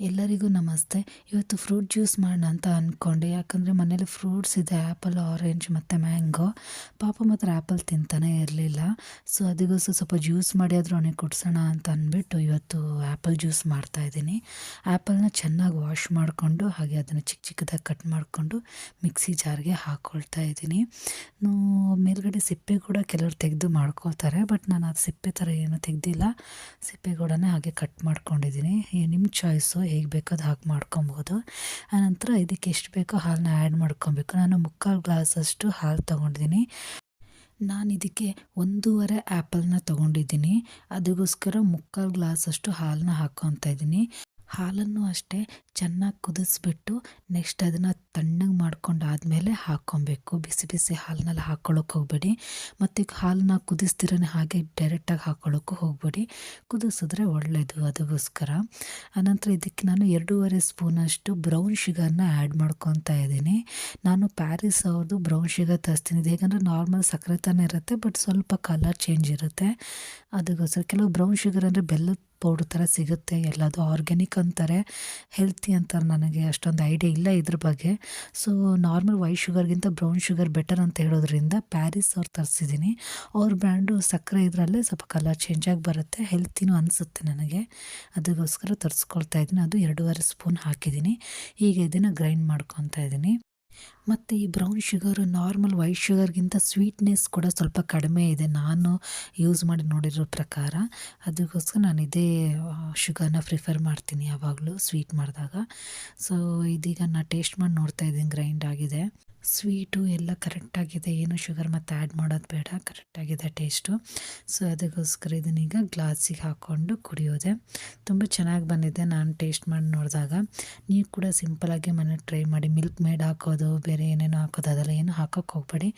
ಎಲ್ಲರಿಗೂ ನಮಸ್ತೆ. ಇವತ್ತು ಫ್ರೂಟ್ ಜ್ಯೂಸ್ ಮಾಡೋಣ ಅಂತ ಅಂದ್ಕೊಂಡೆ. ಯಾಕಂದರೆ ಮನೇಲಿ ಫ್ರೂಟ್ಸ್ ಇದೆ, ಆ್ಯಪಲ್, ಆರೆಂಜ್ ಮತ್ತು ಮ್ಯಾಂಗೋ. ಪಾಪ ಮಾತ್ರ ಆ್ಯಪಲ್ ತಿಂತಾನೇ ಇರಲಿಲ್ಲ. ಸೊ ಅದಕ್ಕೋಸ್ಕರ ಸ್ವಲ್ಪ ಜ್ಯೂಸ್ ಮಾಡಿ ಆದರೂ ಅವನಿಗೆ ಕುಡಿಸೋಣ ಅಂತ ಅಂದ್ಬಿಟ್ಟು ಇವತ್ತು ಆ್ಯಪಲ್ ಜ್ಯೂಸ್ ಮಾಡ್ತಾಯಿದ್ದೀನಿ. ಆ್ಯಪಲ್ನ ಚೆನ್ನಾಗಿ ವಾಶ್ ಮಾಡಿಕೊಂಡು ಹಾಗೆ ಅದನ್ನು ಚಿಕ್ಕ ಚಿಕ್ಕದಾಗಿ ಕಟ್ ಮಾಡಿಕೊಂಡು ಮಿಕ್ಸಿ ಜಾರ್ಗೆ ಹಾಕ್ಕೊಳ್ತಾ ಇದ್ದೀನಿ. ಮೇಲ್ಗಡೆ ಸಿಪ್ಪೆ ಕೂಡ ಕೆಲವರು ತೆಗೆದು ಮಾಡ್ಕೊಳ್ತಾರೆ, ಬಟ್ ನಾನು ಅದು ಸಿಪ್ಪೆ ಥರ ಏನೂ ತೆಗೆದಿಲ್ಲ. ಸಿಪ್ಪೆ ಕೂಡ ಹಾಗೆ ಕಟ್ ಮಾಡ್ಕೊಂಡಿದ್ದೀನಿ. ನಿಮ್ಮ ಚಾಯ್ಸು, ಹೇಗೆ ಬೇಕೋ ಅದು ಹಾಕಿ ಮಾಡ್ಕೊಬೋದು. ಆನಂತರ ಇದಕ್ಕೆ ಎಷ್ಟು ಬೇಕೋ ಹಾಲನ್ನ ಆ್ಯಡ್ ಮಾಡ್ಕೊಬೇಕು. ನಾನು 3/4 ಗ್ಲಾಸಷ್ಟು ಹಾಲು ತೊಗೊಂಡಿದ್ದೀನಿ. ನಾನು ಇದಕ್ಕೆ 1.5 ಆ್ಯಪಲ್ನ ತೊಗೊಂಡಿದ್ದೀನಿ. ಅದಕ್ಕೋಸ್ಕರ 3/4 ಗ್ಲಾಸಷ್ಟು ಹಾಲನ್ನ ಹಾಕ್ಕೊತಾ ಇದ್ದೀನಿ. ಹಾಲನ್ನು ಅಷ್ಟೇ ಚೆನ್ನಾಗಿ ಕುದಿಸ್ಬಿಟ್ಟು ನೆಕ್ಸ್ಟ್ ಅದನ್ನು ತಣ್ಣಗೆ ಮಾಡ್ಕೊಂಡಾದಮೇಲೆ ಹಾಕ್ಕೊಬೇಕು. ಬಿಸಿ ಬಿಸಿ ಹಾಲನ್ನೆಲ್ಲ ಹಾಕ್ಕೊಳ್ಳೋಕೆ ಹೋಗಬೇಡಿ. ಮತ್ತು ಹಾಲನ್ನ ಕುದಿಸ್ದಿರೇ ಹಾಗೆ ಡೈರೆಕ್ಟಾಗಿ ಹಾಕ್ಕೊಳ್ಳೋಕ್ಕೂ ಹೋಗಬೇಡಿ. ಕುದಿಸಿದ್ರೆ ಒಳ್ಳೆಯದು. ಅದಕ್ಕೋಸ್ಕರ ಆನಂತರ ಇದಕ್ಕೆ ನಾನು 2.5 ಸ್ಪೂನಷ್ಟು ಬ್ರೌನ್ ಶುಗರ್ನ ಆ್ಯಡ್ ಮಾಡ್ಕೊತಾ ಇದ್ದೀನಿ. ನಾನು ಪ್ಯಾರಿಸ್ ಅವ್ರದ್ದು ಬ್ರೌನ್ ಶುಗರ್ ತರಿಸ್ತೀನಿ. ಇದು ಹೇಗಂದರೆ ನಾರ್ಮಲ್ ಸಕ್ಕರೆ ಥರ ಇರುತ್ತೆ, ಬಟ್ ಸ್ವಲ್ಪ ಕಲರ್ ಚೇಂಜ್ ಇರುತ್ತೆ. ಅದಕ್ಕೋಸ್ಕರ ಕೆಲವು ಬ್ರೌನ್ ಶುಗರ್ ಅಂದರೆ ಬೆಲ್ಲದ ಪೌಡ್ರ್ ಥರ ಸಿಗುತ್ತೆ, ಎಲ್ಲದು ಆರ್ಗ್ಯಾನಿಕ್ ಅಂತಾರೆ, ಹೆಲ್ತಿ ಅಂತಾರೆ. ನನಗೆ ಅಷ್ಟೊಂದು ಐಡಿಯಾ ಇಲ್ಲ ಇದ್ರ ಬಗ್ಗೆ. ಸೊ ನಾರ್ಮಲ್ ವೈಟ್ ಶುಗರ್ಗಿಂತ ಬ್ರೌನ್ ಶುಗರ್ ಬೆಟರ್ ಅಂತ ಹೇಳೋದ್ರಿಂದ ಪ್ಯಾರಿಸ್ ಅವ್ರು ತರಿಸಿದ್ದೀನಿ. ಅವ್ರ ಬ್ರ್ಯಾಂಡು ಸಕ್ಕರೆ ಇದರಲ್ಲೇ ಸ್ವಲ್ಪ ಕಲರ್ ಚೇಂಜಾಗಿ ಬರುತ್ತೆ, ಹೆಲ್ತಿನೂ ಅನಿಸುತ್ತೆ ನನಗೆ. ಅದಕ್ಕೋಸ್ಕರ ತರಿಸ್ಕೊಳ್ತಾ ಇದ್ದೀನಿ. ಅದು 2.5 ಸ್ಪೂನ್ ಹಾಕಿದ್ದೀನಿ. ಹೀಗೆ ಇದನ್ನು ಗ್ರೈಂಡ್ ಮಾಡ್ಕೊತಾ ಇದ್ದೀನಿ. ಮತ್ತು ಈ ಬ್ರೌನ್ ಶುಗರು ನಾರ್ಮಲ್ ವೈಟ್ ಶುಗರ್ಗಿಂತ ಸ್ವೀಟ್ನೆಸ್ ಕೂಡ ಸ್ವಲ್ಪ ಕಡಿಮೆ ಇದೆ, ನಾನು ಯೂಸ್ ಮಾಡಿ ನೋಡಿರೋ ಪ್ರಕಾರ. ಅದಕ್ಕೋಸ್ಕರ ನಾನು ಇದೇ ಶುಗರ್ನ ಪ್ರಿಫರ್ ಮಾಡ್ತೀನಿ ಯಾವಾಗಲೂ ಸ್ವೀಟ್ ಮಾಡಿದಾಗ. ಸೊ ಇದೀಗ ನಾನು ಟೇಸ್ಟ್ ಮಾಡಿ ನೋಡ್ತಾ ಇದ್ದೀನಿ, ಗ್ರೈಂಡ್ ಆಗಿದೆ, ಸ್ವೀಟು ಎಲ್ಲ ಕರೆಕ್ಟಾಗಿದೆ, ಏನು ಶುಗರ್ ಮತ್ತು ಆ್ಯಡ್ ಮಾಡೋದು ಬೇಡ, ಕರೆಕ್ಟಾಗಿದೆ ಟೇಸ್ಟು. ಸೊ ಅದಕ್ಕೋಸ್ಕರ ಇದನ್ನೀಗ ಗ್ಲಾಸಿಗೆ ಹಾಕ್ಕೊಂಡು ಕುಡಿಯೋದೆ. ತುಂಬ ಚೆನ್ನಾಗಿ ಬಂದಿದೆ ನಾನು ಟೇಸ್ಟ್ ಮಾಡಿ ನೋಡಿದಾಗ. ನೀವು ಕೂಡ ಸಿಂಪಲಾಗಿ ಮನೇಲಿ ಟ್ರೈ ಮಾಡಿ. ಮಿಲ್ಕ್ ಮೇಡ್ ಹಾಕೋದು, ಬೇರೆ ಏನೇನೋ ಹಾಕೋದು ಅದೆಲ್ಲ ಏನು ಹಾಕೋಕ್ಕೆ ಹೋಗಬೇಡಿ.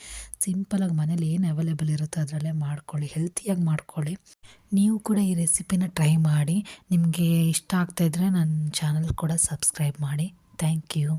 ಸಿಂಪಲಾಗಿ ಮನೇಲಿ ಏನು ಅವೈಲೇಬಲ್ ಇರುತ್ತೋ ಅದರಲ್ಲೇ ಮಾಡ್ಕೊಳ್ಳಿ, ಹೆಲ್ತಿಯಾಗಿ ಮಾಡ್ಕೊಳ್ಳಿ. ನೀವು ಕೂಡ ಈ ರೆಸಿಪಿನ ಟ್ರೈ ಮಾಡಿ. ನಿಮಗೆ ಇಷ್ಟ ಆಗ್ತಾಯಿದ್ರೆ ನನ್ನ ಚಾನಲ್ ಕೂಡ ಸಬ್ಸ್ಕ್ರೈಬ್ ಮಾಡಿ. Thank you.